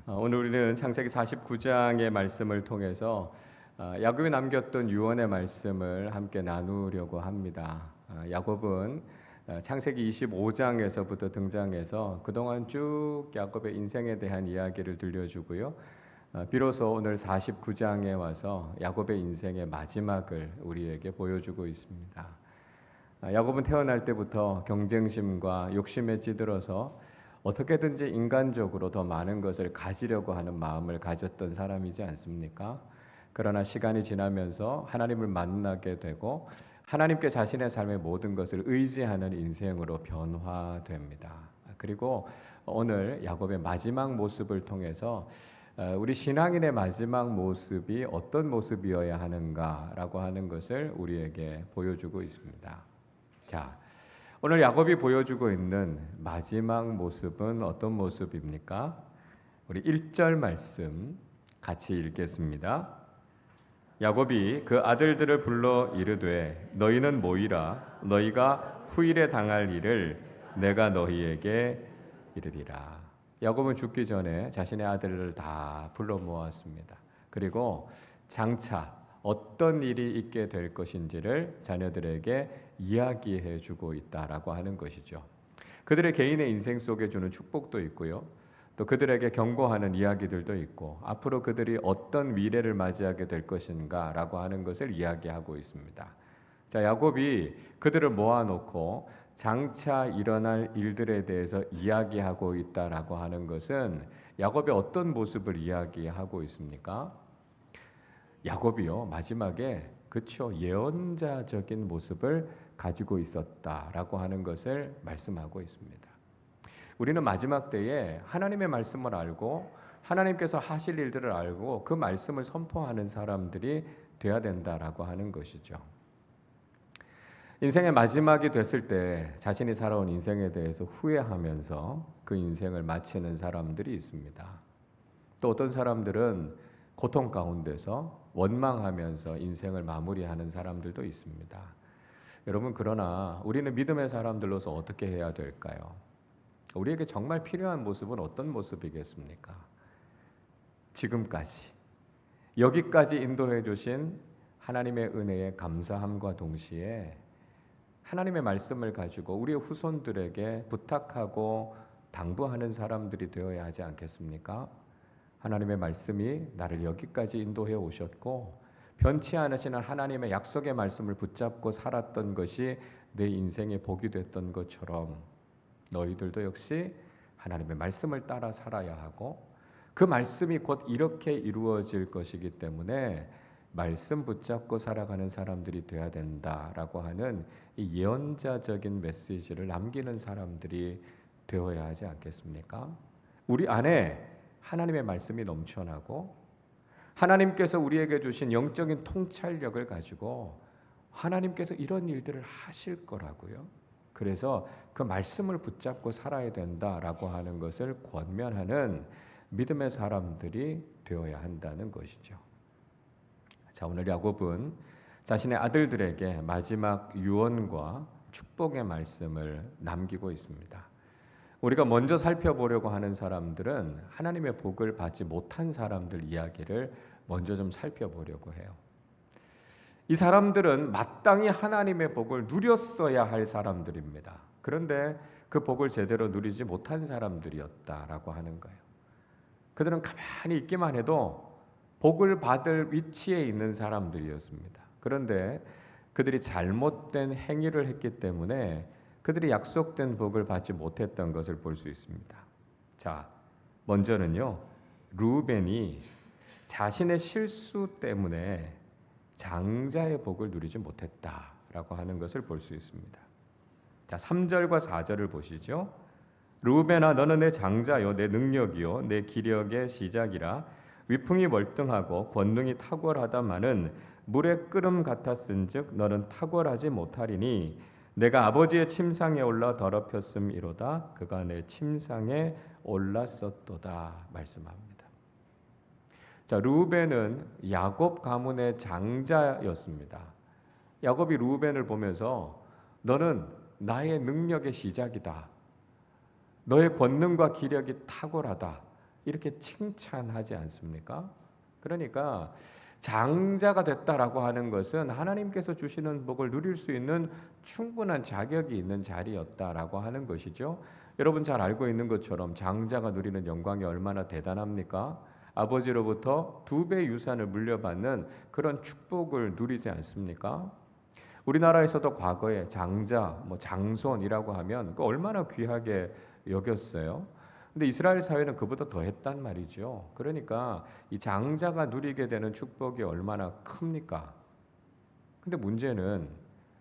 오늘 우리는 창세기 49장의 말씀을 통해서 야곱이 남겼던 유언의 말씀을 함께 나누려고 합니다. 야곱은 창세기 25장에서부터 등장해서 그동안 쭉 야곱의 인생에 대한 이야기를 들려주고요. 비로소 오늘 49장에 와서 야곱의 인생의 마지막을 우리에게 보여주고 있습니다. 야곱은 태어날 때부터 경쟁심과 욕심에 찌들어서 어떻게든지 인간적으로 더 많은 것을 가지려고 하는 마음을 가졌던 사람이지 않습니까? 그러나 시간이 지나면서 하나님을 만나게 되고 하나님께 자신의 삶의 모든 것을 의지하는 인생으로 변화됩니다. 그리고 오늘 야곱의 마지막 모습을 통해서 우리 신앙인의 마지막 모습이 어떤 모습이어야 하는가라고 하는 것을 우리에게 보여주고 있습니다. 자, 오늘 야곱이 보여주고 있는 마지막 모습은 어떤 모습입니까? 우리 1절 말씀 같이 읽겠습니다. 야곱이 그 아들들을 불러 이르되 너희는 모이라. 너희가 후일에 당할 일을 내가 너희에게 이르리라. 야곱은 죽기 전에 자신의 아들을 다 불러 모았습니다. 그리고 장차 어떤 일이 있게 될 것인지를 자녀들에게 이야기해 주고 있다라고 하는 것이죠. 그들의 개인의 인생 속에 주는 축복도 있고요. 또 그들에게 경고하는 이야기들도 있고 앞으로 그들이 어떤 미래를 맞이하게 될 것인가 라고 하는 것을 이야기하고 있습니다. 자, 야곱이 그들을 모아놓고 장차 일어날 일들에 대해서 이야기하고 있다라고 하는 것은 야곱의 어떤 모습을 이야기하고 있습니까? 야곱이요, 마지막에 그쵸, 예언자적인 모습을 가지고 있었다라고 하는 것을 말씀하고 있습니다. 우리는 마지막 때에 하나님의 말씀을 알고 하나님께서 하실 일들을 알고 그 말씀을 선포하는 사람들이 되어야 된다라고 하는 것이죠. 인생의 마지막이 됐을 때 자신이 살아온 인생에 대해서 후회하면서 그 인생을 마치는 사람들이 있습니다. 또 어떤 사람들은 고통 가운데서 원망하면서 인생을 마무리하는 사람들도 있습니다. 여러분, 그러나 우리는 믿음의 사람들로서 어떻게 해야 될까요? 우리에게 정말 필요한 모습은 어떤 모습이겠습니까? 지금까지 여기까지 인도해 주신 하나님의 은혜에 감사함과 동시에 하나님의 말씀을 가지고 우리의 후손들에게 부탁하고 당부하는 사람들이 되어야 하지 않겠습니까? 하나님의 말씀이 나를 여기까지 인도해 오셨고 변치 않으시는 하나님의 약속의 말씀을 붙잡고 살았던 것이 내 인생의 복이 됐던 것처럼 너희들도 역시 하나님의 말씀을 따라 살아야 하고 그 말씀이 곧 이렇게 이루어질 것이기 때문에 말씀 붙잡고 살아가는 사람들이 되어야 된다라고 하는 이 예언자적인 메시지를 남기는 사람들이 되어야 하지 않겠습니까? 우리 안에 하나님의 말씀이 넘쳐나고 하나님께서 우리에게 주신 영적인 통찰력을 가지고 하나님께서 이런 일들을 하실 거라고요. 그래서 그 말씀을 붙잡고 살아야 된다라고 하는 것을 권면하는 믿음의 사람들이 되어야 한다는 것이죠. 자, 오늘 야곱은 자신의 아들들에게 마지막 유언과 축복의 말씀을 남기고 있습니다. 우리가 먼저 살펴보려고 하는 사람들은 하나님의 복을 받지 못한 사람들 이야기를 먼저 좀 살펴보려고 해요. 이 사람들은 마땅히 하나님의 복을 누렸어야 할 사람들입니다. 그런데 그 복을 제대로 누리지 못한 사람들이었다라고 하는 거예요. 그들은 가만히 있기만 해도 복을 받을 위치에 있는 사람들이었습니다. 그런데 그들이 잘못된 행위를 했기 때문에 그들이 약속된 복을 받지 못했던 것을 볼 수 있습니다. 자, 먼저는요, 르우벤이 자신의 실수 때문에 장자의 복을 누리지 못했다라고 하는 것을 볼 수 있습니다. 자, 3절과 4절을 보시죠. 르우벤아, 너는 내 장자요, 내 능력이요, 내 기력의 시작이라. 위풍이 월등하고 권능이 탁월하다마는 물의 끓음 같았은즉 너는 탁월하지 못하리니 내가 아버지의 침상에 올라 더럽혔음이로다. 그가 내 침상에 올랐었도다 말씀합니다. 자, 르우벤은 야곱 가문의 장자였습니다. 야곱이 르우벤을 보면서 너는 나의 능력의 시작이다. 너의 권능과 기력이 탁월하다. 이렇게 칭찬하지 않습니까? 그러니까 장자가 됐다라고 하는 것은 하나님께서 주시는 복을 누릴 수 있는 충분한 자격이 있는 자리였다라고 하는 것이죠. 여러분 잘 알고 있는 것처럼 장자가 누리는 영광이 얼마나 대단합니까? 아버지로부터 2배 유산을 물려받는 그런 축복을 누리지 않습니까? 우리나라에서도 과거에 장자, 장손이라고 하면 그 얼마나 귀하게 여겼어요. 근데 이스라엘 사회는 그보다 더 했단 말이죠. 그러니까 이 장자가 누리게 되는 축복이 얼마나 큽니까? 근데 문제는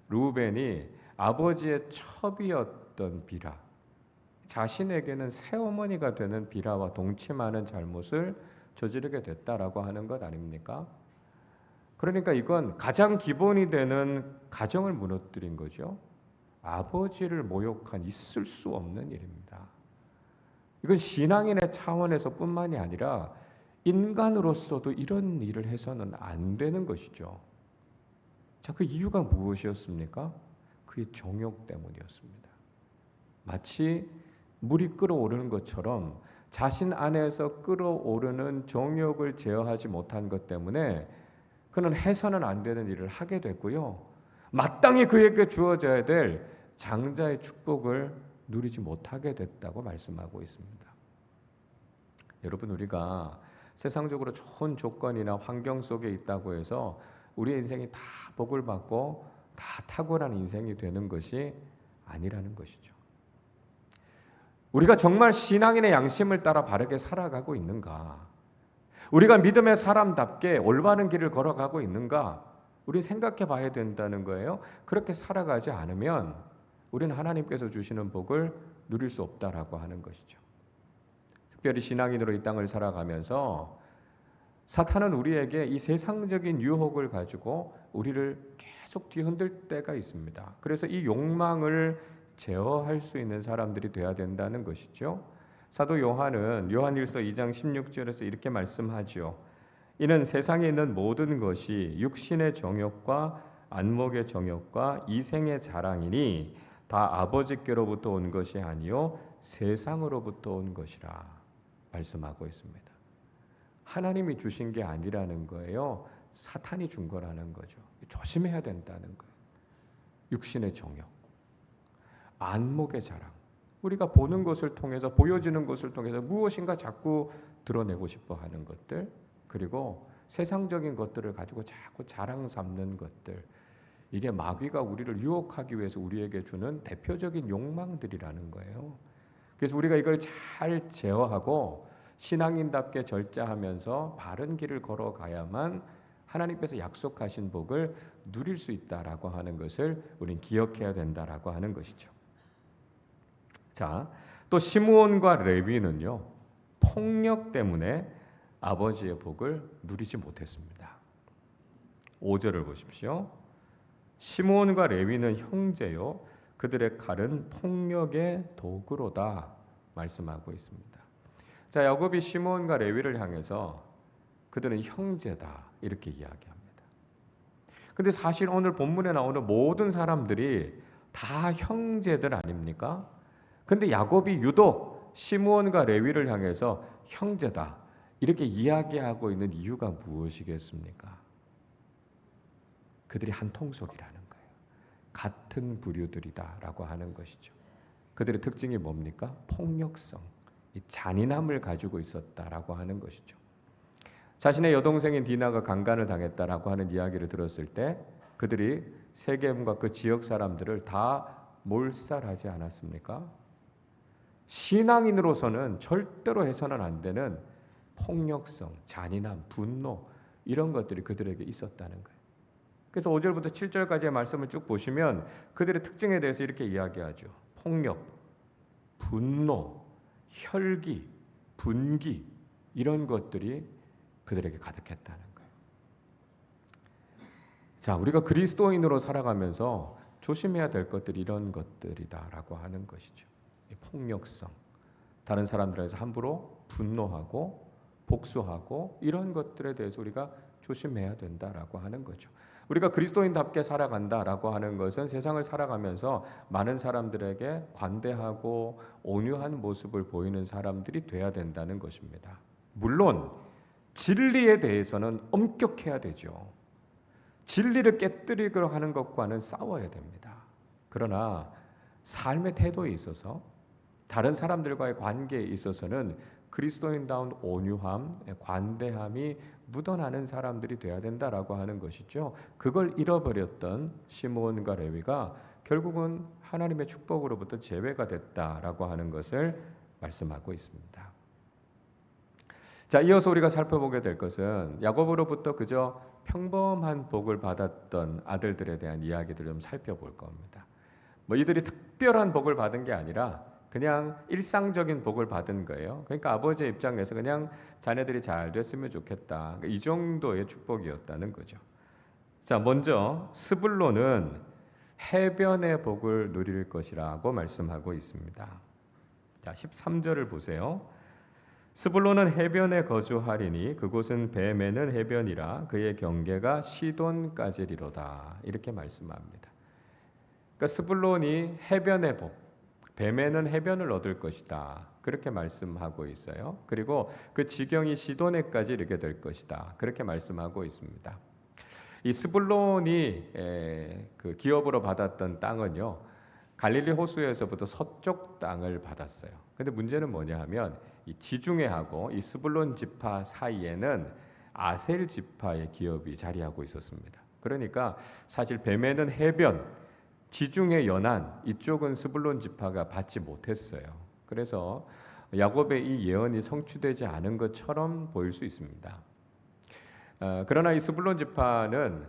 르우벤이 아버지의 첩이었던 비라, 자신에게는 새어머니가 되는 비라와 동침하는 잘못을 저지르게 됐다라고 하는 것 아닙니까? 그러니까 이건 가장 기본이 되는 가정을 무너뜨린 거죠. 아버지를 모욕한 있을 수 없는 일입니다. 이건 신앙인의 차원에서 뿐만이 아니라 인간으로서도 이런 일을 해서는 안 되는 것이죠. 자, 그 이유가 무엇이었습니까? 그의 정욕 때문이었습니다. 마치 물이 끓어오르는 것처럼 자신 안에서 끓어오르는 정욕을 제어하지 못한 것 때문에 그는 해서는 안 되는 일을 하게 됐고요. 마땅히 그에게 주어져야 될 장자의 축복을 누리지 못하게 됐다고 말씀하고 있습니다. 여러분, 우리가 세상적으로 좋은 조건이나 환경 속에 있다고 해서 우리의 인생이 다 복을 받고 다 탁월한 인생이 되는 것이 아니라는 것이죠. 우리가 정말 신앙인의 양심을 따라 바르게 살아가고 있는가? 우리가 믿음의 사람답게 올바른 길을 걸어가고 있는가? 우리 생각해 봐야 된다는 거예요. 그렇게 살아가지 않으면 우리는 하나님께서 주시는 복을 누릴 수 없다라고 하는 것이죠. 특별히 신앙인으로 이 땅을 살아가면서 사탄은 우리에게 이 세상적인 유혹을 가지고 우리를 계속 뒤흔들 때가 있습니다. 그래서 이 욕망을 제어할 수 있는 사람들이 되어야 된다는 것이죠. 사도 요한은 요한일서 2장 16절에서 이렇게 말씀하죠. 이는 세상에 있는 모든 것이 육신의 정욕과 안목의 정욕과 이생의 자랑이니 다 아버지께로부터 온 것이 아니요 세상으로부터 온 것이라 말씀하고 있습니다. 하나님이 주신 게 아니라는 거예요. 사탄이 준 거라는 거죠. 조심해야 된다는 거예요. 육신의 정욕, 안목의 자랑, 우리가 보는 것을 통해서 보여지는 것을 통해서 무엇인가 자꾸 드러내고 싶어 하는 것들, 그리고 세상적인 것들을 가지고 자꾸 자랑 삼는 것들, 이게 마귀가 우리를 유혹하기 위해서 우리에게 주는 대표적인 욕망들이라는 거예요. 그래서 우리가 이걸 잘 제어하고 신앙인답게 절제하면서 바른 길을 걸어가야만 하나님께서 약속하신 복을 누릴 수 있다라고 하는 것을 우린 기억해야 된다라고 하는 것이죠. 자, 또 시므온과 레위는요, 폭력 때문에 아버지의 복을 누리지 못했습니다. 5절을 보십시오. 시므온과 레위는 형제요, 그들의 칼은 폭력의 도구로다 말씀하고 있습니다. 자, 야곱이 시므온과 레위를 향해서 그들은 형제다 이렇게 이야기합니다. 근데 사실 오늘 본문에 나오는 모든 사람들이 다 형제들 아닙니까? 근데 야곱이 유독 시므온과 레위를 향해서 형제다 이렇게 이야기하고 있는 이유가 무엇이겠습니까? 그들이 한 통속이라는 거예요. 같은 부류들이다라고 하는 것이죠. 그들의 특징이 뭡니까? 폭력성, 이 잔인함을 가지고 있었다라고 하는 것이죠. 자신의 여동생인 디나가 강간을 당했다라고 하는 이야기를 들었을 때 그들이 세겜과 그 지역 사람들을 다 몰살하지 않았습니까? 신앙인으로서는 절대로 해서는 안 되는 폭력성, 잔인함, 분노 이런 것들이 그들에게 있었다는 거예요. 그래서 5절부터 7절까지의 말씀을 쭉 보시면 그들의 특징에 대해서 이렇게 이야기하죠. 폭력, 분노, 혈기, 분기 이런 것들이 그들에게 가득했다는 거예요. 자, 우리가 그리스도인으로 살아가면서 조심해야 될 것들이 이런 것들이다라고 하는 것이죠. 폭력성, 다른 사람들에서 함부로 분노하고 복수하고 이런 것들에 대해서 우리가 조심해야 된다라고 하는 거죠. 우리가 그리스도인답게 살아간다라고 하는 것은 세상을 살아가면서 많은 사람들에게 관대하고 온유한 모습을 보이는 사람들이 돼야 된다는 것입니다. 물론 진리에 대해서는 엄격해야 되죠. 진리를 깨뜨리려 하는 것과는 싸워야 됩니다. 그러나 삶의 태도에 있어서 다른 사람들과의 관계에 있어서는 그리스도인다운 온유함, 관대함이 묻어나는 사람들이 돼야 된다라고 하는 것이죠. 그걸 잃어버렸던 시므온과 레위가 결국은 하나님의 축복으로부터 제외가 됐다라고 하는 것을 말씀하고 있습니다. 자, 이어서 우리가 살펴보게 될 것은 야곱으로부터 그저 평범한 복을 받았던 아들들에 대한 이야기들을 좀 살펴볼 겁니다. 이들이 특별한 복을 받은 게 아니라 그냥 일상적인 복을 받은 거예요. 그러니까 아버지의 입장에서 그냥 자네들이 잘 됐으면 좋겠다. 이 정도의 축복이었다는 거죠. 자, 먼저 스불론은 해변의 복을 누릴 것이라고 말씀하고 있습니다. 자, 13절을 보세요. 스불론은 해변에 거주하리니 그곳은 뱀에는 해변이라 그의 경계가 시돈까지리로다. 이렇게 말씀합니다. 그러니까 스불론이 해변의 복, 뱀에는 해변을 얻을 것이다. 그렇게 말씀하고 있어요. 그리고 그 지경이 시돈에까지 이르게 될 것이다. 그렇게 말씀하고 있습니다. 이 스불론이 그 기업으로 받았던 땅은요, 갈릴리 호수에서부터 서쪽 땅을 받았어요. 근데 문제는 뭐냐 하면 이 지중해하고 이 스불론 지파 사이에는 아셀 지파의 기업이 자리하고 있었습니다. 그러니까 사실 뱀에는 해변, 지중해 연안 이쪽은 스불론 지파가 받지 못했어요. 그래서 야곱의 이 예언이 성취되지 않은 것처럼 보일 수 있습니다. 그러나 이 스불론 지파는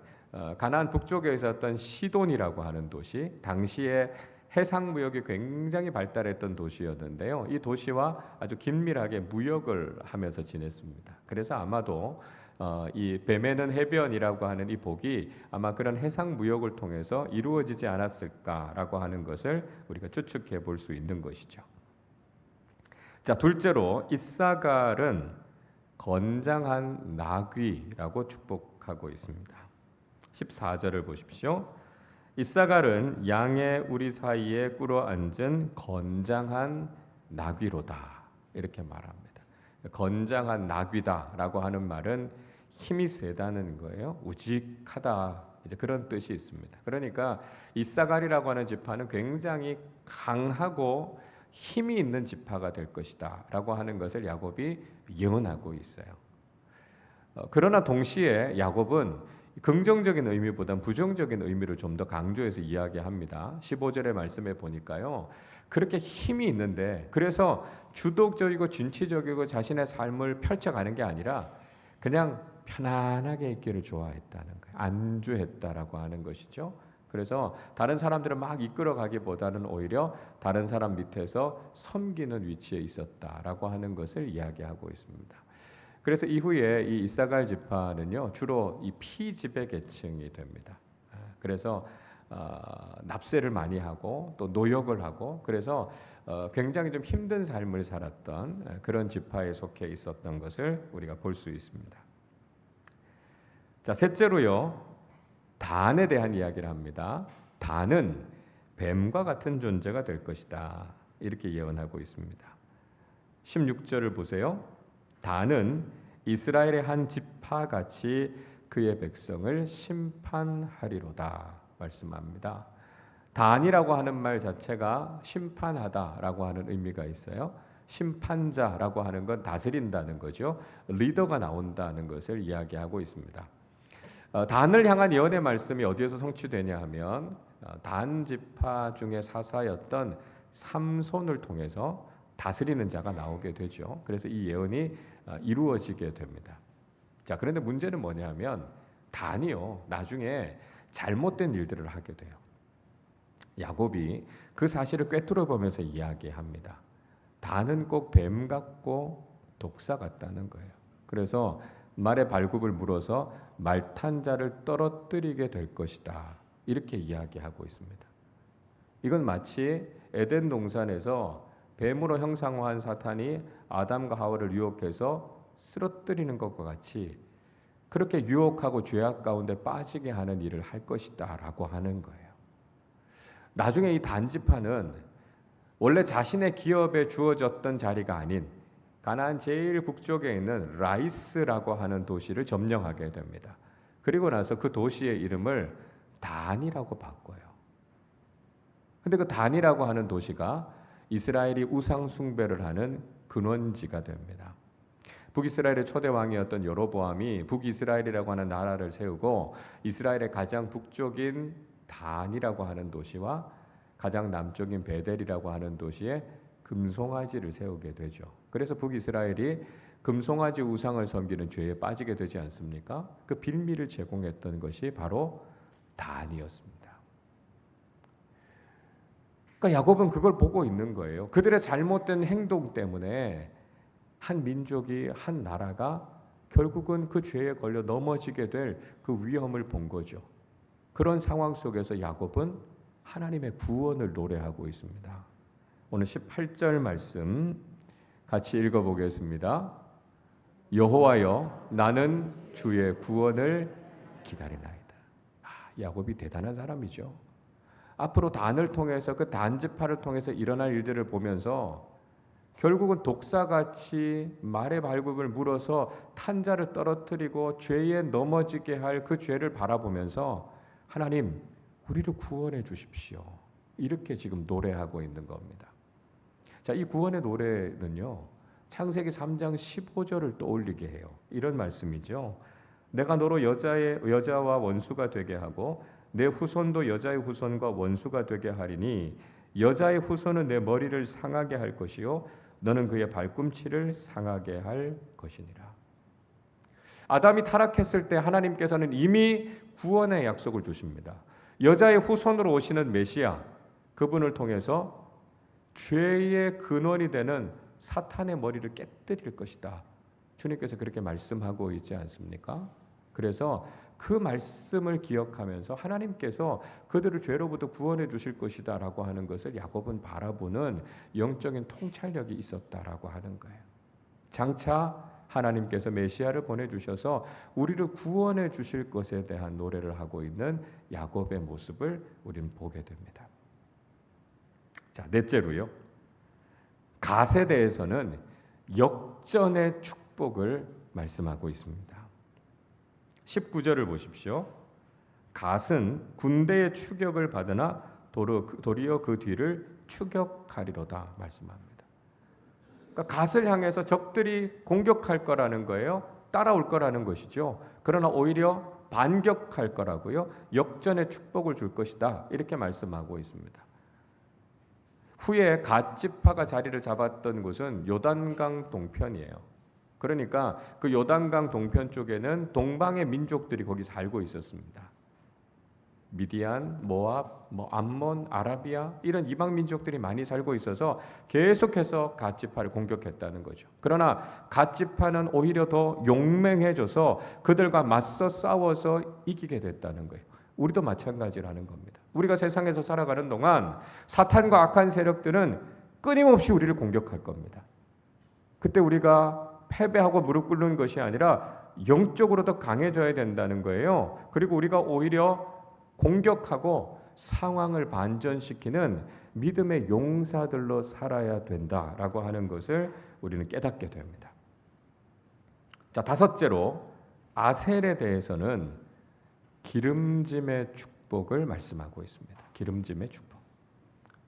가나안 북쪽에 있었던 시돈이라고 하는 도시, 당시에 해상 무역이 굉장히 발달했던 도시였는데요. 이 도시와 아주 긴밀하게 무역을 하면서 지냈습니다. 그래서 아마도 이 뱀에는 해변이라고 하는 이 복이 아마 그런 해상 무역을 통해서 이루어지지 않았을까라고 하는 것을 우리가 추측해 볼 수 있는 것이죠. 자, 둘째로 이사갈은 건장한 나귀라고 축복하고 있습니다. 14절을 보십시오. 이사갈은 양의 우리 사이에 꿇어앉은 건장한 나귀로다. 이렇게 말합니다. 건장한 나귀다라고 하는 말은 힘이 세다는 거예요. 우직하다. 이제 그런 뜻이 있습니다. 그러니까 이사갈이라고 하는 지파는 굉장히 강하고 힘이 있는 지파가 될 것이다라고 하는 것을 야곱이 예언하고 있어요. 그러나 동시에 야곱은 긍정적인 의미보다는 부정적인 의미를 좀 더 강조해서 이야기합니다. 15절의 말씀에 보니까요. 그렇게 힘이 있는데 그래서 주도적이고 진취적이고 자신의 삶을 펼쳐가는 게 아니라 그냥 편안하게 있기를 좋아했다는 거예요. 안주했다라고 하는 것이죠. 그래서 다른 사람들을 막 이끌어가기보다는 오히려 다른 사람 밑에서 섬기는 위치에 있었다라고 하는 것을 이야기하고 있습니다. 그래서 이후에 이 이사갈 지파는요 주로 이 피지배 계층이 됩니다. 그래서 납세를 많이 하고 또 노역을 하고 그래서 굉장히 좀 힘든 삶을 살았던 그런 지파에 속해 있었던 것을 우리가 볼 수 있습니다. 자, 셋째로요 단에 대한 이야기를 합니다. 단은 뱀과 같은 존재가 될 것이다. 이렇게 예언하고 있습니다. 16절을 보세요. 단은 이스라엘의 한 지파같이 그의 백성을 심판하리로다 말씀합니다. 단이라고 하는 말 자체가 심판하다라고 하는 의미가 있어요. 심판자라고 하는 건 다스린다는 거죠. 리더가 나온다는 것을 이야기하고 있습니다. 단을 향한 예언의 말씀이 어디에서 성취되냐 하면 단 지파 중에 사사였던 삼손을 통해서 다스리는 자가 나오게 되죠. 그래서 이 예언이 이루어지게 됩니다. 자, 그런데 문제는 뭐냐면 단이요 나중에 잘못된 일들을 하게 돼요. 야곱이 그 사실을 꿰뚫어 보면서 이야기합니다. 단은 꼭 뱀 같고 독사 같다는 거예요. 그래서 말의 발굽을 물어서 말 탄 자를 떨어뜨리게 될 것이다. 이렇게 이야기하고 있습니다. 이건 마치 에덴 동산에서 뱀으로 형상화한 사탄이 아담과 하와를 유혹해서 쓰러뜨리는 것과 같이 그렇게 유혹하고 죄악 가운데 빠지게 하는 일을 할 것이다라고 하는 거예요. 나중에 이 단지파는 원래 자신의 기업에 주어졌던 자리가 아닌 가나안 제일 북쪽에 있는 라이스라고 하는 도시를 점령하게 됩니다. 그리고 나서 그 도시의 이름을 단이라고 바꿔요. 근데 그 단이라고 하는 도시가 이스라엘이 우상 숭배를 하는 근원지가 됩니다. 북이스라엘의 초대 왕이었던 여로보암이 북이스라엘이라고 하는 나라를 세우고 이스라엘의 가장 북쪽인 단이라고 하는 도시와 가장 남쪽인 베델이라고 하는 도시에 금송아지를 세우게 되죠. 그래서 북이스라엘이 금송아지 우상을 섬기는 죄에 빠지게 되지 않습니까? 그 빌미를 제공했던 것이 바로 단이었습니다. 그러니까 야곱은 그걸 보고 있는 거예요. 그들의 잘못된 행동 때문에 한 민족이, 한 나라가 결국은 그 죄에 걸려 넘어지게 될 그 위험을 본 거죠. 그런 상황 속에서 야곱은 하나님의 구원을 노래하고 있습니다. 오늘 18절 말씀 같이 읽어보겠습니다. 여호와여, 나는 주의 구원을 기다리나이다. 야곱이 대단한 사람이죠. 앞으로 단을 통해서 그 단지파를 통해서 일어날 일들을 보면서 결국은 독사같이 말의 발굽을 물어서 탄자를 떨어뜨리고 죄에 넘어지게 할 그 죄를 바라보면서 하나님, 우리를 구원해 주십시오. 이렇게 지금 노래하고 있는 겁니다. 자, 이 구원의 노래는요, 창세기 3장 15절을 떠올리게 해요. 이런 말씀이죠. 내가 너로 여자와 원수가 되게 하고 내 후손도 여자의 후손과 원수가 되게 하리니 여자의 후손은 내 머리를 상하게 할 것이요 너는 그의 발꿈치를 상하게 할 것이니라. 아담이 타락했을 때 하나님께서는 이미 구원의 약속을 주십니다. 여자의 후손으로 오시는 메시아, 그분을 통해서 죄의 근원이 되는 사탄의 머리를 깨뜨릴 것이다. 주님께서 그렇게 말씀하고 있지 않습니까? 그래서 그 말씀을 기억하면서 하나님께서 그들을 죄로부터 구원해 주실 것이다 라고 하는 것을 야곱은 바라보는 영적인 통찰력이 있었다라고 하는 거예요. 장차 하나님께서 메시아를 보내주셔서 우리를 구원해 주실 것에 대한 노래를 하고 있는 야곱의 모습을 우리는 보게 됩니다. 자, 넷째로요, 갓에 대해서는 역전의 축복을 말씀하고 있습니다. 19절을 보십시오. 갓은 군대의 추격을 받으나 도리어 그 뒤를 추격하리로다 말씀합니다. 그러니까 갓을 향해서 적들이 공격할 거라는 거예요. 따라올 거라는 것이죠. 그러나 오히려 반격할 거라고요. 역전의 축복을 줄 것이다. 이렇게 말씀하고 있습니다. 후에 갓 지파가 자리를 잡았던 곳은 요단강 동편이에요. 그러니까 그 요단강 동편 쪽에는 동방의 민족들이 거기 살고 있었습니다. 미디안, 모압, 암몬, 아라비아 이런 이방 민족들이 많이 살고 있어서 계속해서 갓 지파를 공격했다는 거죠. 그러나 갓 지파는 오히려 더 용맹해져서 그들과 맞서 싸워서 이기게 됐다는 거예요. 우리도 마찬가지라는 겁니다. 우리가 세상에서 살아가는 동안 사탄과 악한 세력들은 끊임없이 우리를 공격할 겁니다. 그때 우리가 패배하고 무릎 꿇는 것이 아니라 영적으로 더 강해져야 된다는 거예요. 그리고 우리가 오히려 공격하고 상황을 반전시키는 믿음의 용사들로 살아야 된다라고 하는 것을 우리는 깨닫게 됩니다. 자, 다섯째로 아셀에 대해서는 기름짐의 축복을 말씀하고 있습니다. 기름짐의 축복.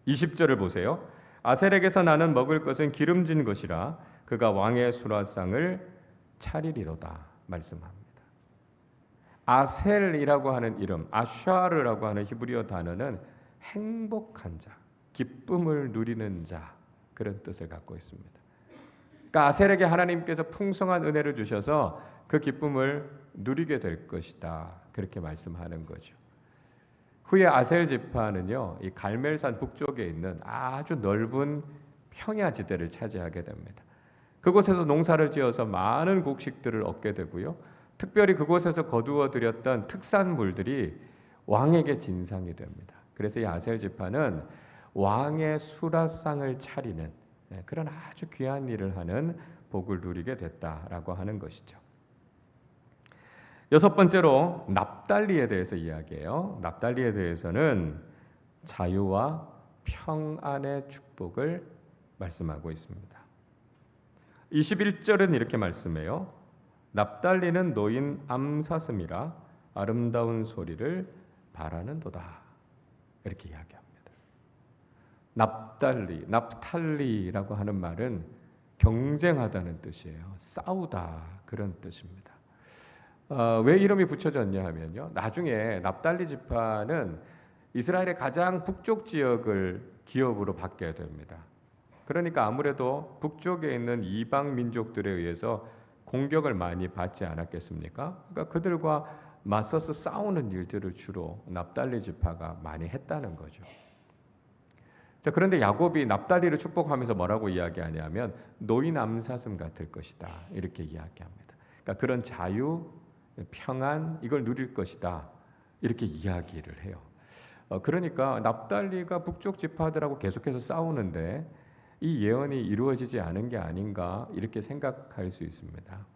20절을 보세요. 아셀에게서 나는 먹을 것은 기름진 것이라 그가 왕의 수라상을 차리리로다 말씀합니다. 아셀이라고 하는 이름, 아샤르라고 하는 히브리어 단어는 행복한 자, 기쁨을 누리는 자, 그런 뜻을 갖고 있습니다. 그러니까 아셀에게 하나님께서 풍성한 은혜를 주셔서 그 기쁨을 누리게 될 것이다, 그렇게 말씀하는 거죠. 후에 아셀 지파는요, 이 갈멜산 북쪽에 있는 아주 넓은 평야지대를 차지하게 됩니다. 그곳에서 농사를 지어서 많은 곡식들을 얻게 되고요. 특별히 그곳에서 거두어 들였던 특산물들이 왕에게 진상이 됩니다. 그래서 이 아셀 지파는 왕의 수라상을 차리는 그런 아주 귀한 일을 하는 복을 누리게 됐다라고 하는 것이죠. 여섯 번째로 납달리에 대해서 이야기해요. 납달리에 대해서는 자유와 평안의 축복을 말씀하고 있습니다. 21절은 이렇게 말씀해요. 납달리는 노인 암사슴이라 아름다운 소리를 바라는도다. 이렇게 이야기합니다. 납탈리라고 하는 말은 경쟁하다는 뜻이에요. 싸우다 그런 뜻입니다. 왜 이름이 붙여졌냐 하면요. 나중에 납달리 지파는 이스라엘의 가장 북쪽 지역을 기업으로 받게 됩니다. 그러니까 아무래도 북쪽에 있는 이방 민족들에 의해서 공격을 많이 받지 않았겠습니까? 그러니까 그들과 맞서서 싸우는 일들을 주로 납달리 지파가 많이 했다는 거죠. 자, 그런데 야곱이 납달리를 축복하면서 뭐라고 이야기하냐면 노인 암사슴 같을 것이다 이렇게 이야기합니다. 그러니까 그런 자유, 평안 이걸 누릴 것이다 이렇게 이야기를 해요. 그러니까 납달리가 북쪽 지파들하고 계속해서 싸우는데 이 예언이 이루어지지 않은 게 아닌가 이렇게 생각할 수 있습니다.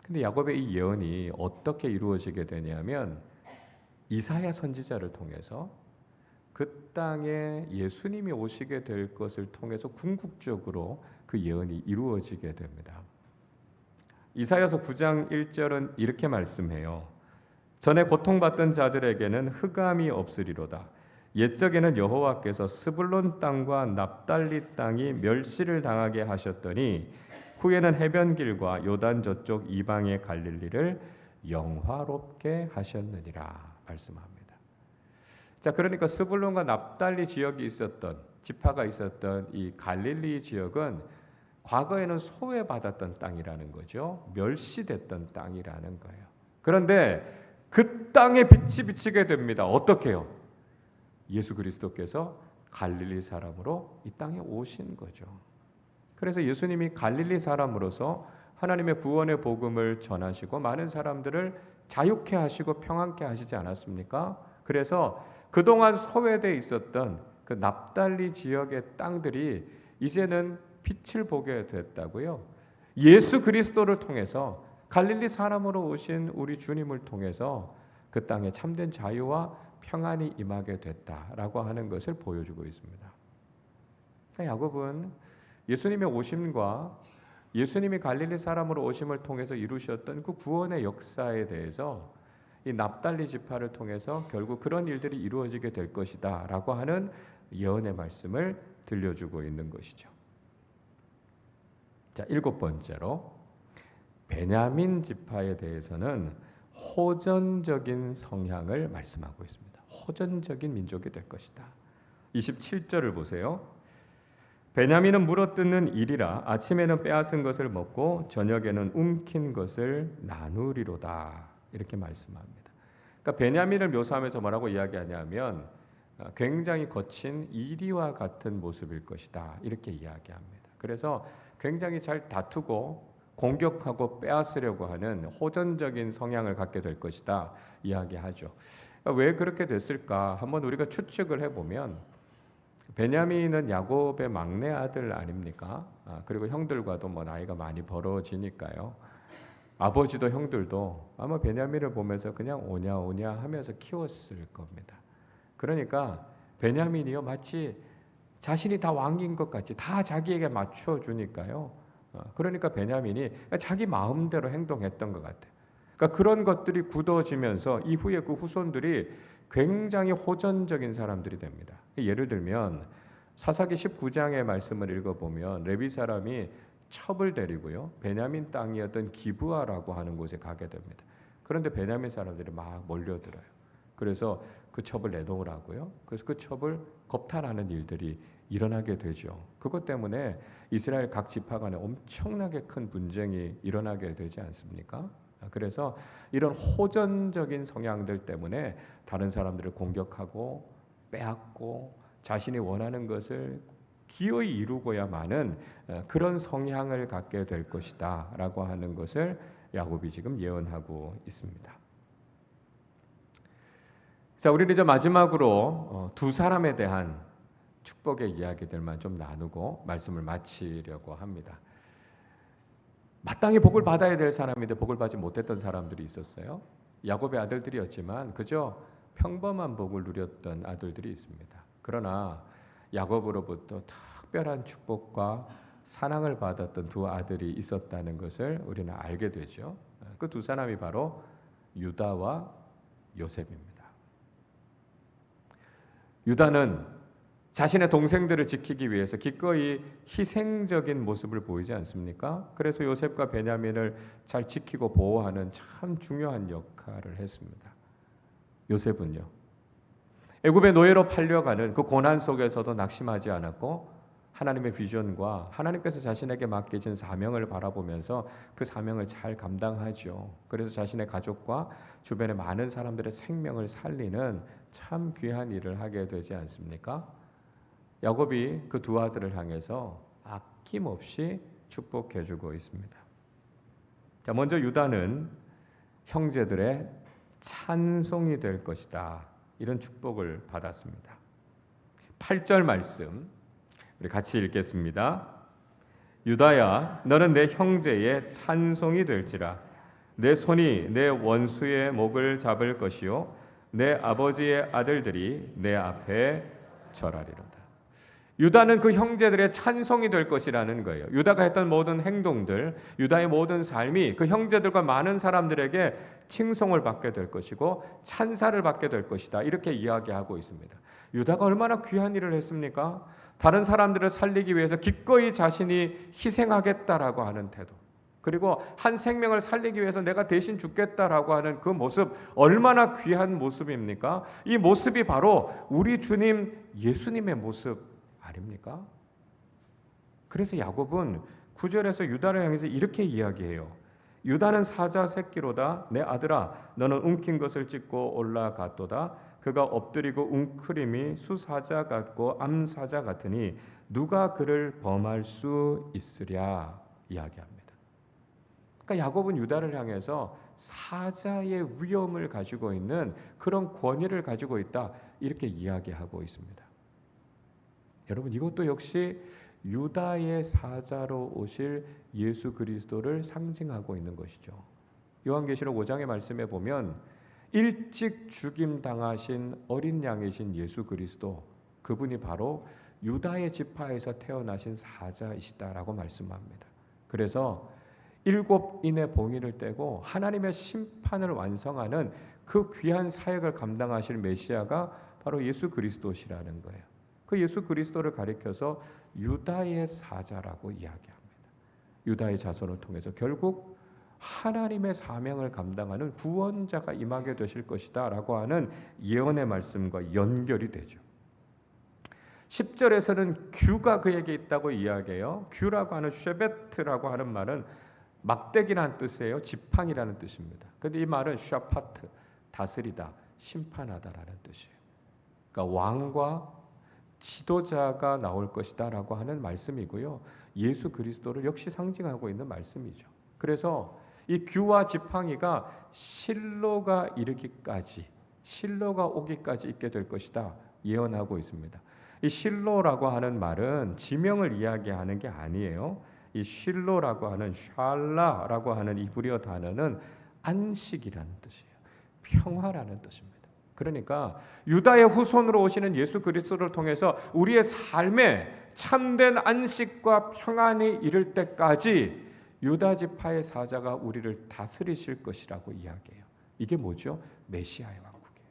근데 야곱의 이 예언이 어떻게 이루어지게 되냐면 이사야 선지자를 통해서 그 땅에 예수님이 오시게 될 것을 통해서 궁극적으로 그 예언이 이루어지게 됩니다. 이사야서 9장 1절은 이렇게 말씀해요. 전에 고통받던 자들에게는 흑암이 없으리로다. 옛적에는 여호와께서 스불론 땅과 납달리 땅이 멸시를 당하게 하셨더니 후에는 해변길과 요단 저쪽 이방의 갈릴리를 영화롭게 하셨느니라 말씀합니다. 자, 그러니까 스불론과 납달리 지역이 있었던 지파가 있었던 이 갈릴리 지역은 과거에는 소외받았던 땅이라는 거죠. 멸시됐던 땅이라는 거예요. 그런데 그 땅에 빛이 비치게 됩니다. 어떻게요? 예수 그리스도께서 갈릴리 사람으로 이 땅에 오신 거죠. 그래서 예수님이 갈릴리 사람으로서 하나님의 구원의 복음을 전하시고 많은 사람들을 자유케 하시고 평안케 하시지 않았습니까? 그래서 그동안 소외되어 있었던 그 납달리 지역의 땅들이 이제는 빛을 보게 됐다고요. 예수 그리스도를 통해서 갈릴리 사람으로 오신 우리 주님을 통해서 그 땅에 참된 자유와 평안이 임하게 됐다라고 하는 것을 보여주고 있습니다. 그러니까 야곱은 예수님의 오심과 예수님이 갈릴리 사람으로 오심을 통해서 이루셨던 그 구원의 역사에 대해서 이 납달리 지파를 통해서 결국 그런 일들이 이루어지게 될 것이다라고 하는 예언의 말씀을 들려주고 있는 것이죠. 자, 일곱 번째로 베냐민 지파에 대해서는 호전적인 성향을 말씀하고 있습니다. 호전적인 민족이 될 것이다. 27절을 보세요. 베냐민은 물어뜯는 일이라 아침에는 빼앗은 것을 먹고 저녁에는 움킨 것을 나누리로다. 이렇게 말씀합니다. 그러니까 베냐민을 묘사하면서 뭐라고 이야기하냐면 굉장히 거친 이리와 같은 모습일 것이다. 이렇게 이야기합니다. 그래서 굉장히 잘 다투고 공격하고 빼앗으려고 하는 호전적인 성향을 갖게 될 것이다 이야기하죠. 왜 그렇게 됐을까? 한번 우리가 추측을 해보면 베냐민은 야곱의 막내 아들 아닙니까? 그리고 형들과도 뭐 나이가 많이 벌어지니까요. 아버지도 형들도 아마 베냐민을 보면서 그냥 오냐 오냐 하면서 키웠을 겁니다. 그러니까 베냐민이요 마치 자신이 다 왕인 것 같이 다 자기에게 맞춰주니까요. 그러니까 베냐민이 자기 마음대로 행동했던 것 같아요. 그러니까 그런 것들이 굳어지면서 이후에 그 후손들이 굉장히 호전적인 사람들이 됩니다. 예를 들면 사사기 19장의 말씀을 읽어보면 레위 사람이 첩을 데리고요. 베냐민 땅이었던 기브아라고 하는 곳에 가게 됩니다. 그런데 베냐민 사람들이 막 몰려들어요. 그래서 그 첩을 내놓으라고요. 그래서 그 첩을 겁탈하는 일들이 일어나게 되죠. 그것 때문에 이스라엘 각 지파 간에 엄청나게 큰 분쟁이 일어나게 되지 않습니까? 그래서 이런 호전적인 성향들 때문에 다른 사람들을 공격하고 빼앗고 자신이 원하는 것을 기어이 이루고야만은 그런 성향을 갖게 될 것이다 라고 하는 것을 야곱이 지금 예언하고 있습니다. 자, 우리는 이제 마지막으로 두 사람에 대한 축복의 이야기들만 좀 나누고 말씀을 마치려고 합니다. 마땅히 복을 받아야 될 사람인데 복을 받지 못했던 사람들이 있었어요. 야곱의 아들들이었지만 그저 평범한 복을 누렸던 아들들이 있습니다. 그러나 야곱으로부터 특별한 축복과 사랑을 받았던 두 아들이 있었다는 것을 우리는 알게 되죠. 그 두 사람이 바로 유다와 요셉입니다. 유다는 자신의 동생들을 지키기 위해서 기꺼이 희생적인 모습을 보이지 않습니까? 그래서 요셉과 베냐민을 잘 지키고 보호하는 참 중요한 역할을 했습니다. 요셉은요, 애굽의 노예로 팔려가는 그 고난 속에서도 낙심하지 않았고 하나님의 비전과 하나님께서 자신에게 맡기신 사명을 바라보면서 그 사명을 잘 감당하죠. 그래서 자신의 가족과 주변의 많은 사람들의 생명을 살리는 참 귀한 일을 하게 되지 않습니까? 야곱이 그 두 아들을 향해서 아낌없이 축복해주고 있습니다. 자, 먼저 유다는 형제들의 찬송이 될 것이다, 이런 축복을 받았습니다. 8절 말씀 우리 같이 읽겠습니다. 유다야, 너는 내 형제의 찬송이 될지라. 내 손이 내 원수의 목을 잡을 것이요 내 아버지의 아들들이 내 앞에 절하리로다. 유다는 그 형제들의 찬송이 될 것이라는 거예요. 유다가 했던 모든 행동들, 유다의 모든 삶이 그 형제들과 많은 사람들에게 칭송을 받게 될 것이고 찬사를 받게 될 것이다, 이렇게 이야기하고 있습니다. 유다가 얼마나 귀한 일을 했습니까? 다른 사람들을 살리기 위해서 기꺼이 자신이 희생하겠다라고 하는 태도, 그리고 한 생명을 살리기 위해서 내가 대신 죽겠다라고 하는 그 모습, 얼마나 귀한 모습입니까? 이 모습이 바로 우리 주님 예수님의 모습 아닙니까? 그래서 야곱은 9절에서 유다를 향해서 이렇게 이야기해요. 유다는 사자 새끼로다. 내 아들아, 너는 움킨 것을 찢고 올라갔도다. 그가 엎드리고 웅크림이 수사자 같고 암사자 같으니 누가 그를 범할 수 있으랴, 이야기합니다. 그러니까 야곱은 유다를 향해서 사자의 위엄을 가지고 있는 그런 권위를 가지고 있다, 이렇게 이야기하고 있습니다. 여러분, 이것도 역시 유다의 사자로 오실 예수 그리스도를 상징하고 있는 것이죠. 요한계시록 5장의 말씀에 보면 일찍 죽임 당하신 어린 양이신 예수 그리스도, 그분이 바로 유다의 지파에서 태어나신 사자이시다라고 말씀합니다. 그래서 7인의 봉인을 떼고 하나님의 심판을 완성하는 그 귀한 사역을 감당하실 메시아가 바로 예수 그리스도시라는 거예요. 그 예수 그리스도를 가리켜서 유다의 사자라고 이야기합니다. 유다의 자손을 통해서 결국 하나님의 사명을 감당하는 구원자가 임하게 되실 것이다 라고 하는 예언의 말씀과 연결이 되죠. 10절에서는 규가 그에게 있다고 이야기해요. 규라고 하는 쉐베트라고 하는 말은 막대기라는 뜻이에요. 지팡이라는 뜻입니다. 그런데 이 말은 샤파트, 다스리다, 심판하다라는 뜻이에요. 그러니까 왕과 지도자가 나올 것이다 라고 하는 말씀이고요. 예수 그리스도를 역시 상징하고 있는 말씀이죠. 그래서 이 규와 지팡이가 실로가 이르기까지, 실로가 오기까지 있게 될 것이다 예언하고 있습니다. 이 실로라고 하는 말은 지명을 이야기하는 게 아니에요. 이 실로라고 하는 샬라라고 하는 이브리어 단어는 안식이라는 뜻이에요. 평화라는 뜻입니다. 그러니까 유다의 후손으로 오시는 예수 그리스도를 통해서 우리의 삶에 참된 안식과 평안이 이를 때까지 유다 지파의 사자가 우리를 다스리실 것이라고 이야기해요. 이게 뭐죠? 메시아의 왕국이에요.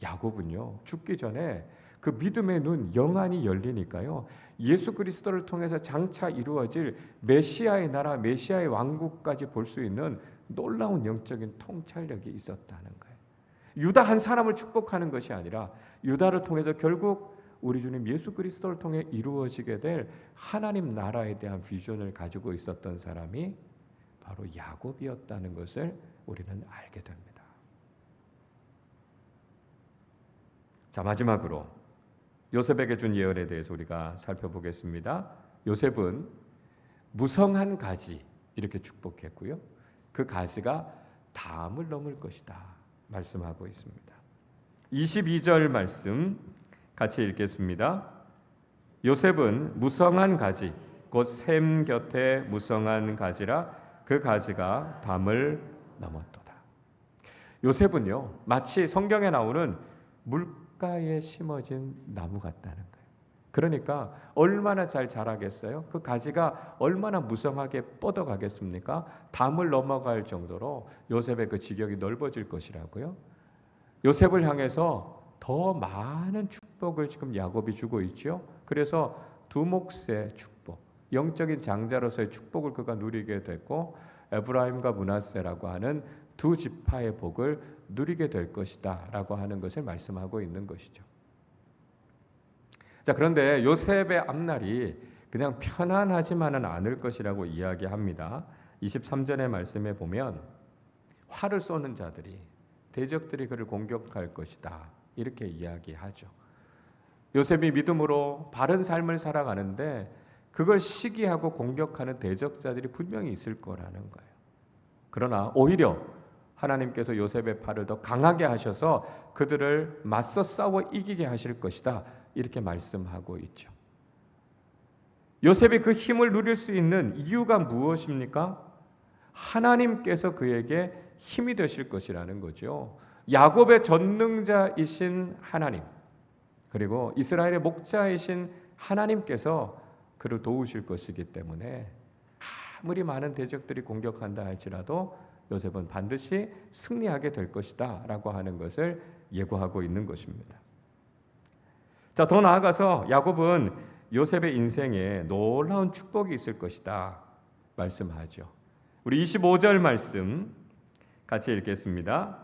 야곱은요, 죽기 전에 그 믿음의 눈 영안이 열리니까요, 예수 그리스도를 통해서 장차 이루어질 메시아의 나라, 메시아의 왕국까지 볼 수 있는 놀라운 영적인 통찰력이 있었다는 거예요. 유다 한 사람을 축복하는 것이 아니라 유다를 통해서 결국 우리 주님 예수 그리스도를 통해 이루어지게 될 하나님 나라에 대한 비전을 가지고 있었던 사람이 바로 야곱이었다는 것을 우리는 알게 됩니다. 자, 마지막으로 요셉에게 준 예언에 대해서 우리가 살펴보겠습니다. 요셉은 무성한 가지, 이렇게 축복했고요. 그 가지가 담을 넘을 것이다 말씀하고 있습니다. 22절 말씀 같이 읽겠습니다. 요셉은 무성한 가지, 곧 샘 곁에 무성한 가지라 그 가지가 담을 넘었도다. 요셉은요, 마치 성경에 나오는 물가에 심어진 나무 같다는 거예요. 그러니까 얼마나 잘 자라겠어요? 그 가지가 얼마나 무성하게 뻗어가겠습니까? 담을 넘어갈 정도로 요셉의 그 지경이 넓어질 것이라고요. 요셉을 향해서 더 많은 축복을 지금 야곱이 주고 있죠. 그래서 두 몫의 축복, 영적인 장자로서의 축복을 그가 누리게 됐고, 에브라임과 므낫세라고 하는 두 지파의 복을 누리게 될 것이다 라고 하는 것을 말씀하고 있는 것이죠. 자, 그런데 요셉의 앞날이 그냥 편안하지만은 않을 것이라고 이야기합니다. 23절의 말씀에 보면 활을 쏘는 자들이, 대적들이 그를 공격할 것이다 이렇게 이야기하죠. 요셉이 믿음으로 바른 삶을 살아가는데 그걸 시기하고 공격하는 대적자들이 분명히 있을 거라는 거예요. 그러나 오히려 하나님께서 요셉의 팔을 더 강하게 하셔서 그들을 맞서 싸워 이기게 하실 것이다 이렇게 말씀하고 있죠. 요셉이 그 힘을 누릴 수 있는 이유가 무엇입니까? 하나님께서 그에게 힘이 되실 것이라는 거죠. 야곱의 전능자이신 하나님, 그리고 이스라엘의 목자이신 하나님께서 그를 도우실 것이기 때문에 아무리 많은 대적들이 공격한다 할지라도 요셉은 반드시 승리하게 될 것이다 라고 하는 것을 예고하고 있는 것입니다. 자, 더 나아가서 야곱은 요셉의 인생에 놀라운 축복이 있을 것이다 말씀하죠. 우리 25절 말씀 같이 읽겠습니다.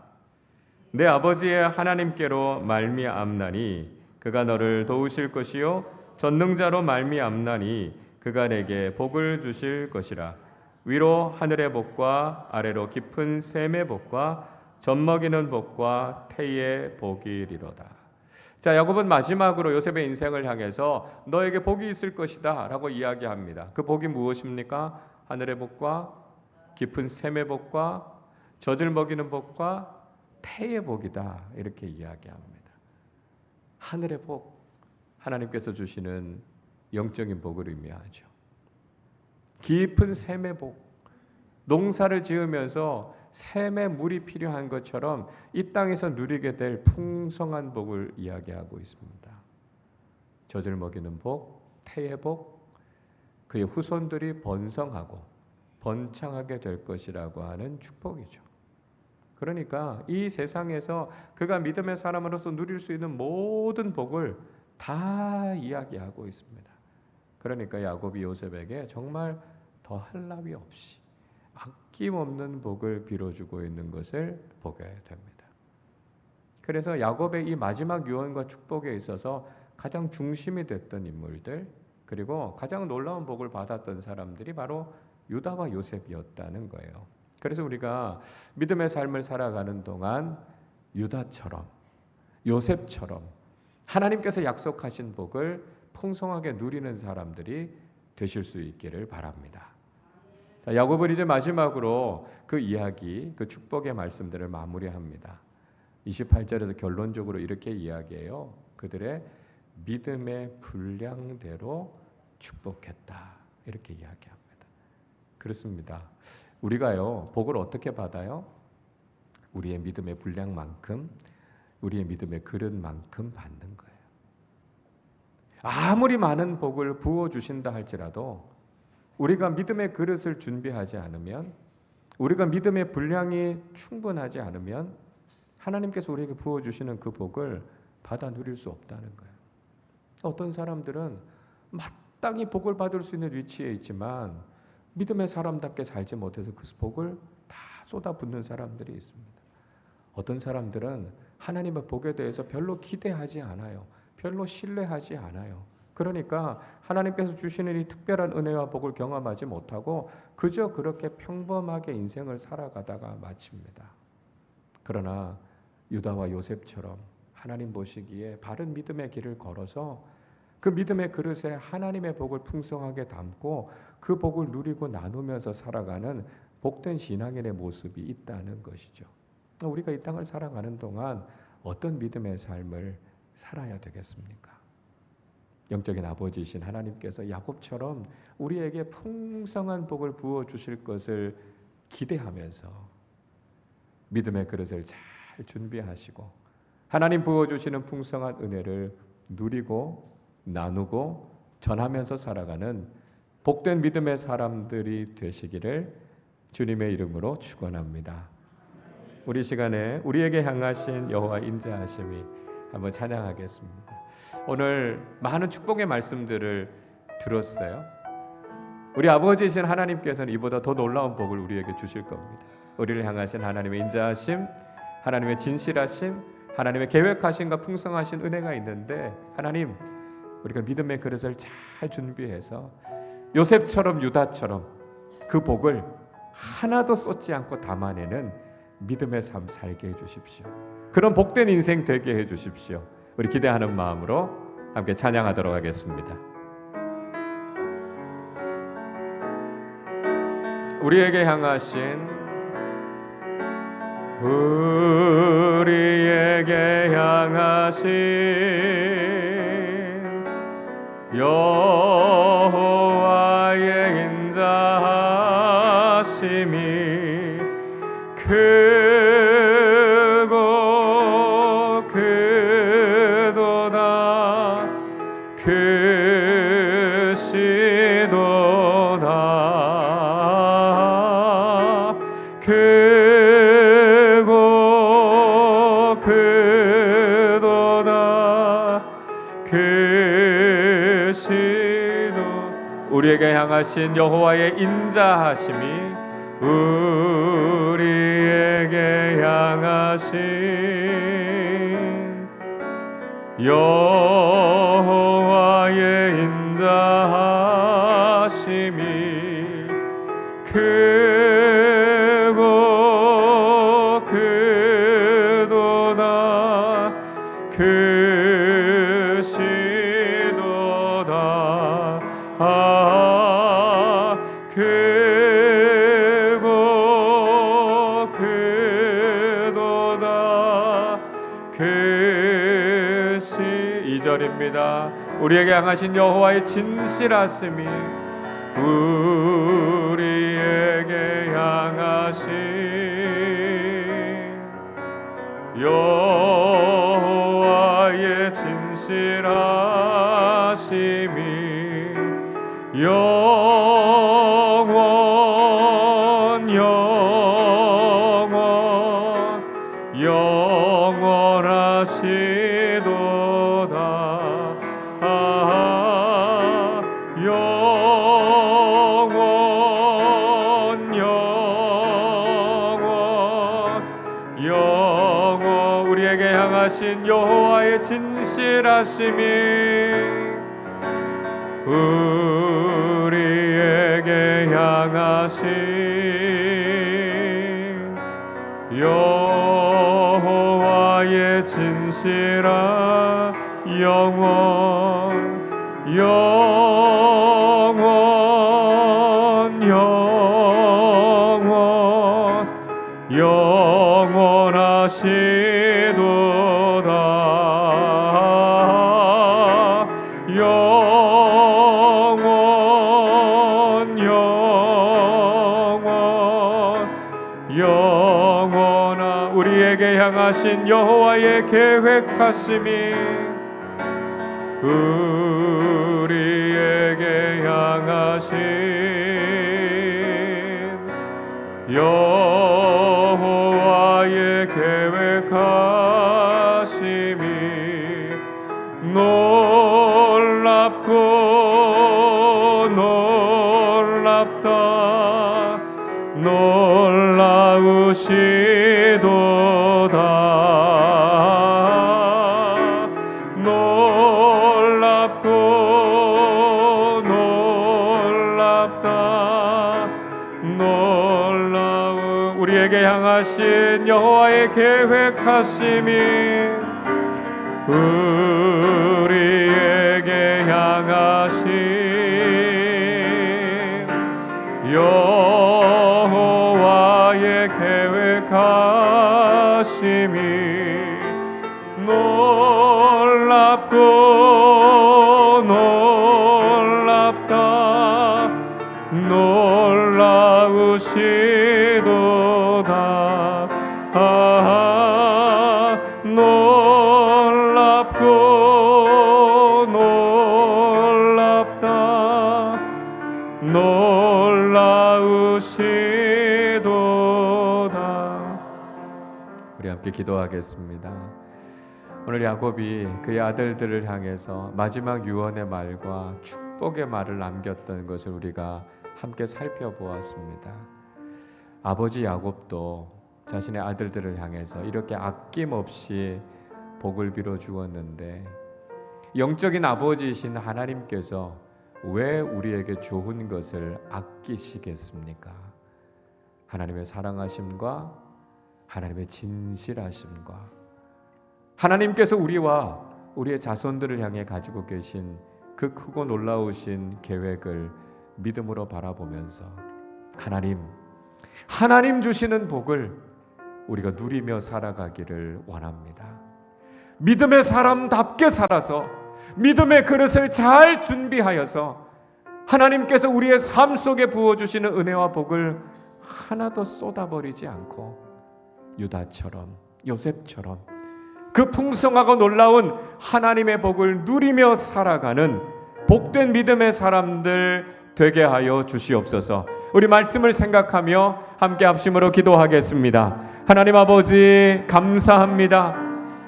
내 아버지의 하나님께로 말미암나니 그가 너를 도우실 것이요 전능자로 말미암나니 그가 내게 복을 주실 것이라. 위로 하늘의 복과 아래로 깊은 샘의 복과 젖먹이는 복과 태의 복이리로다. 자, 야곱은 마지막으로 요셉의 인생을 향해서 너에게 복이 있을 것이다 라고 이야기합니다. 그 복이 무엇입니까? 하늘의 복과 깊은 샘의 복과 젖을 먹이는 복과 태의 복이다 이렇게 이야기합니다. 하늘의 복, 하나님께서 주시는 영적인 복을 의미하죠. 깊은 샘의 복, 농사를 지으면서 샘의 물이 필요한 것처럼 이 땅에서 누리게 될 풍성한 복을 이야기하고 있습니다. 젖을 먹이는 복, 태의 복, 그의 후손들이 번성하고 번창하게 될 것이라고 하는 축복이죠. 그러니까 이 세상에서 그가 믿음의 사람으로서 누릴 수 있는 모든 복을 다 이야기하고 있습니다. 그러니까 야곱이 요셉에게 정말 더할 나위 없이 아낌없는 복을 빌어주고 있는 것을 보게 됩니다. 그래서 야곱의 이 마지막 유언과 축복에 있어서 가장 중심이 됐던 인물들, 그리고 가장 놀라운 복을 받았던 사람들이 바로 유다와 요셉이었다는 거예요. 그래서 우리가 믿음의 삶을 살아가는 동안 유다처럼, 요셉처럼 하나님께서 약속하신 복을 풍성하게 누리는 사람들이 되실 수 있기를 바랍니다. 자, 야곱은 이제 마지막으로 그 이야기, 그 축복의 말씀들을 마무리합니다. 28절에서 결론적으로 이렇게 이야기해요. 그들의 믿음의 분량대로 축복했다. 이렇게 이야기합니다. 그렇습니다. 우리가요, 복을 어떻게 받아요? 우리의 믿음의 분량만큼, 우리의 믿음의 그릇만큼 받는 거예요. 아무리 많은 복을 부어주신다 할지라도 우리가 믿음의 그릇을 준비하지 않으면, 우리가 믿음의 분량이 충분하지 않으면 하나님께서 우리에게 부어주시는 그 복을 받아 누릴 수 없다는 거예요. 어떤 사람들은 마땅히 복을 받을 수 있는 위치에 있지만 믿음의 사람답게 살지 못해서 그 복을 다 쏟아붓는 사람들이 있습니다. 어떤 사람들은 하나님의 복에 대해서 별로 기대하지 않아요. 별로 신뢰하지 않아요. 그러니까 하나님께서 주시는 이 특별한 은혜와 복을 경험하지 못하고 그저 그렇게 평범하게 인생을 살아가다가 마칩니다. 그러나 유다와 요셉처럼 하나님 보시기에 바른 믿음의 길을 걸어서 그 믿음의 그릇에 하나님의 복을 풍성하게 담고 그 복을 누리고 나누면서 살아가는 복된 신앙인의 모습이 있다는 것이죠. 우리가 이 땅을 살아가는 동안 어떤 믿음의 삶을 살아야 되겠습니까? 영적인 아버지이신 하나님께서 야곱처럼 우리에게 풍성한 복을 부어 주실 것을 기대하면서 믿음의 그릇을 잘 준비하시고 하나님 부어주시는 풍성한 은혜를 누리고 나누고 전하면서 살아가는 복된 믿음의 사람들이 되시기를 주님의 이름으로 축원합니다. 우리 시간에 우리에게 향하신 여호와 인자하심이 한번 찬양하겠습니다. 오늘 많은 축복의 말씀들을 들었어요. 우리 아버지이신 하나님께서는 이보다 더 놀라운 복을 우리에게 주실 겁니다. 우리를 향하신 하나님의 인자하심, 하나님의 진실하심, 하나님의 계획하심과 풍성하신 은혜가 있는데 하나님, 우리가 믿음의 그릇을 잘 준비해서 요셉처럼 유다처럼 그 복을 하나도 쏟지 않고 담아내는 믿음의 삶 살게 해주십시오. 그런 복된 인생 되게 해주십시오. 우리 기대하는 마음으로 함께 찬양하도록 하겠습니다. 우리에게 향하신 우리에게 향하신 여호와의 인자하심이 크고 크도다 크시도다 크고 크도다 크시도 우리에게 향하신 여호와의 인자하심이 우리에게 향하신 여호와의 인자하심이 크고 크도다 크시도다 크고 크도다 크시 2절입니다. 우리에게 향하신 여호와의 진실하심이 우리에게 향하신 여호와의 진실하심이 영원하시도다 영원 우리에게 향하신 여호와의 진실하심이 우리에게 향하신 여호와의 진실한 영원 영원하시도다 영원하 우리에게 향하신 여호와의 계획하심이 우리에게 향하신 여호와의 계획하심이 놀랍고 놀랍다 놀라우시도다 놀랍고 놀랍다 놀라우 우리에게 향하신 여호와의 계획하심이 우리에게 향하신 여호와의 계획하심이 놀랍고 놀랍고 놀랍다 놀라우시도다. 우리 함께 기도하겠습니다. 오늘 야곱이 그의 아들들을 향해서 마지막 유언의 말과 축복의 말을 남겼던 것을 우리가 함께 살펴보았습니다. 아버지 야곱도 자신의 아들들을 향해서 이렇게 아낌없이 복을 빌어 주었는데, 영적인 아버지이신 하나님께서 왜 우리에게 좋은 것을 아끼시겠습니까? 하나님의 사랑하심과 하나님의 진실하심과 하나님께서 우리와 우리의 자손들을 향해 가지고 계신 그 크고 놀라우신 계획을 믿음으로 바라보면서 하나님 주시는 복을 우리가 누리며 살아가기를 원합니다. 믿음의 사람답게 살아서 믿음의 그릇을 잘 준비하여서 하나님께서 우리의 삶 속에 부어주시는 은혜와 복을 하나도 쏟아버리지 않고 유다처럼 요셉처럼 그 풍성하고 놀라운 하나님의 복을 누리며 살아가는 복된 믿음의 사람들 되게 하여 주시옵소서. 우리 말씀을 생각하며 함께 합심으로 기도하겠습니다. 하나님 아버지 감사합니다.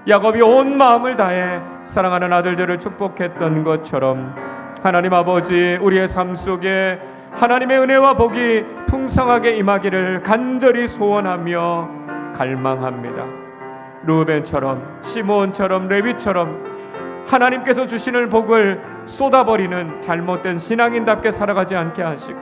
야곱이 온 마음을 다해 사랑하는 아들들을 축복했던 것처럼 하나님 아버지 우리의 삶 속에 하나님의 은혜와 복이 풍성하게 임하기를 간절히 소원하며 갈망합니다. 루벤처럼 시므온처럼 레위처럼 하나님께서 주시는 복을 쏟아버리는 잘못된 신앙인답게 살아가지 않게 하시고,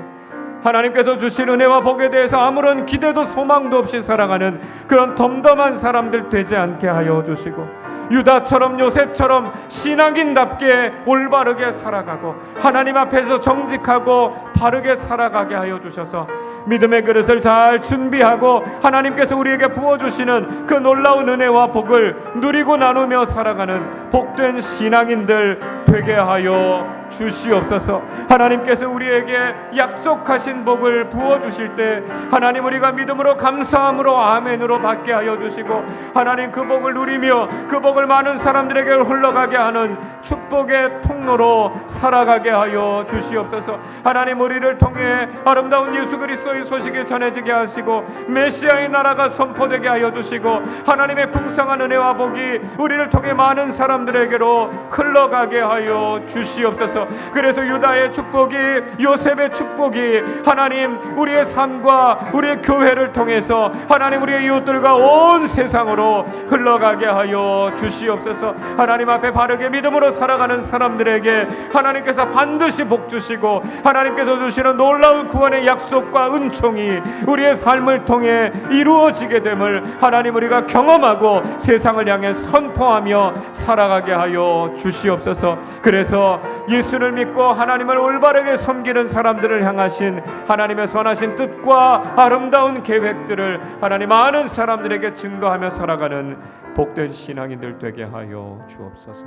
하나님께서 주신 은혜와 복에 대해서 아무런 기대도 소망도 없이 살아가는 그런 덤덤한 사람들 되지 않게 하여 주시고, 유다처럼 요셉처럼 신앙인답게 올바르게 살아가고 하나님 앞에서 정직하고 바르게 살아가게 하여 주셔서 믿음의 그릇을 잘 준비하고 하나님께서 우리에게 부어주시는 그 놀라운 은혜와 복을 누리고 나누며 살아가는 복된 신앙인들 되게 하여 주시옵소서. 하나님께서 우리에게 약속하신 복을 부어주실 때 하나님 우리가 믿음으로 감사함으로 아멘으로 받게 하여 주시고, 하나님 그 복을 누리며 그 복을 많은 사람들에게 흘러가게 하는 축복의 통로로 살아가게 하여 주시옵소서. 하나님 우리를 통해 아름다운 예수 그리스도의 소식이 전해지게 하시고 메시아의 나라가 선포되게 하여 주시고, 하나님의 풍성한 은혜와 복이 우리를 통해 많은 사람들에게로 흘러가게 하여 주시옵소서. 그래서 유다의 축복이, 요셉의 축복이 하나님 우리의 삶과 우리의 교회를 통해서 하나님 우리의 이웃들과 온 세상으로 흘러가게 하여 주시옵소서. 하나님 앞에 바르게 믿음으로 살아가는 사람들에게 하나님께서 반드시 복 주시고 하나님께서 주시는 놀라운 구원의 약속과 은총이 우리의 삶을 통해 이루어지게 됨을 하나님 우리가 경험하고 세상을 향해 선포하며 살아가게 하여 주시옵소서. 그래서 예수를 믿고 하나님을 올바르게 섬기는 사람들을 향하신 하나님의 선하신 뜻과 아름다운 계획들을 하나님 많은 사람들에게 증거하며 살아가는 복된 신앙인들 되게 하여 주옵소서.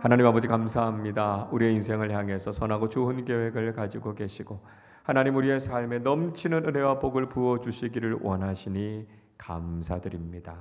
하나님 아버지 감사합니다. 우리의 인생을 향해서 선하고 좋은 계획을 가지고 계시고 하나님 우리의 삶에 넘치는 은혜와 복을 부어주시기를 원하시니 감사드립니다.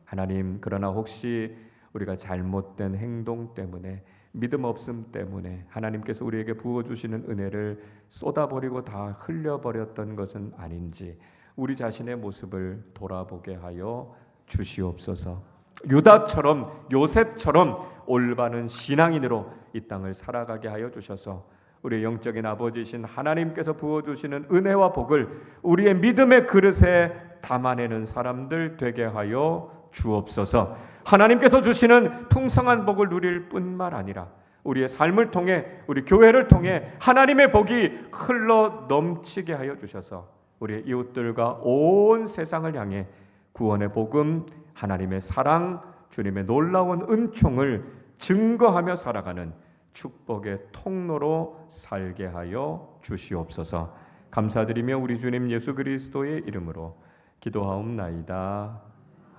하나님, 그러나 혹시 우리가 잘못된 행동 때문에, 믿음 없음 때문에 하나님께서 우리에게 부어주시는 은혜를 쏟아버리고 다 흘려버렸던 것은 아닌지 우리 자신의 모습을 돌아보게 하여 주시옵소서. 유다처럼 요셉처럼 올바른 신앙인으로 이 땅을 살아가게 하여 주셔서 우리의 영적인 아버지이신 하나님께서 부어주시는 은혜와 복을 우리의 믿음의 그릇에 담아내는 사람들 되게 하여 주옵소서. 하나님께서 주시는 풍성한 복을 누릴 뿐만 아니라 우리의 삶을 통해, 우리 교회를 통해 하나님의 복이 흘러 넘치게 하여 주셔서 우리의 이웃들과 온 세상을 향해 구원의 복음, 하나님의 사랑, 주님의 놀라운 은총을 증거하며 살아가는 축복의 통로로 살게 하여 주시옵소서. 감사드리며 우리 주님 예수 그리스도의 이름으로 기도하옵나이다.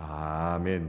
아멘.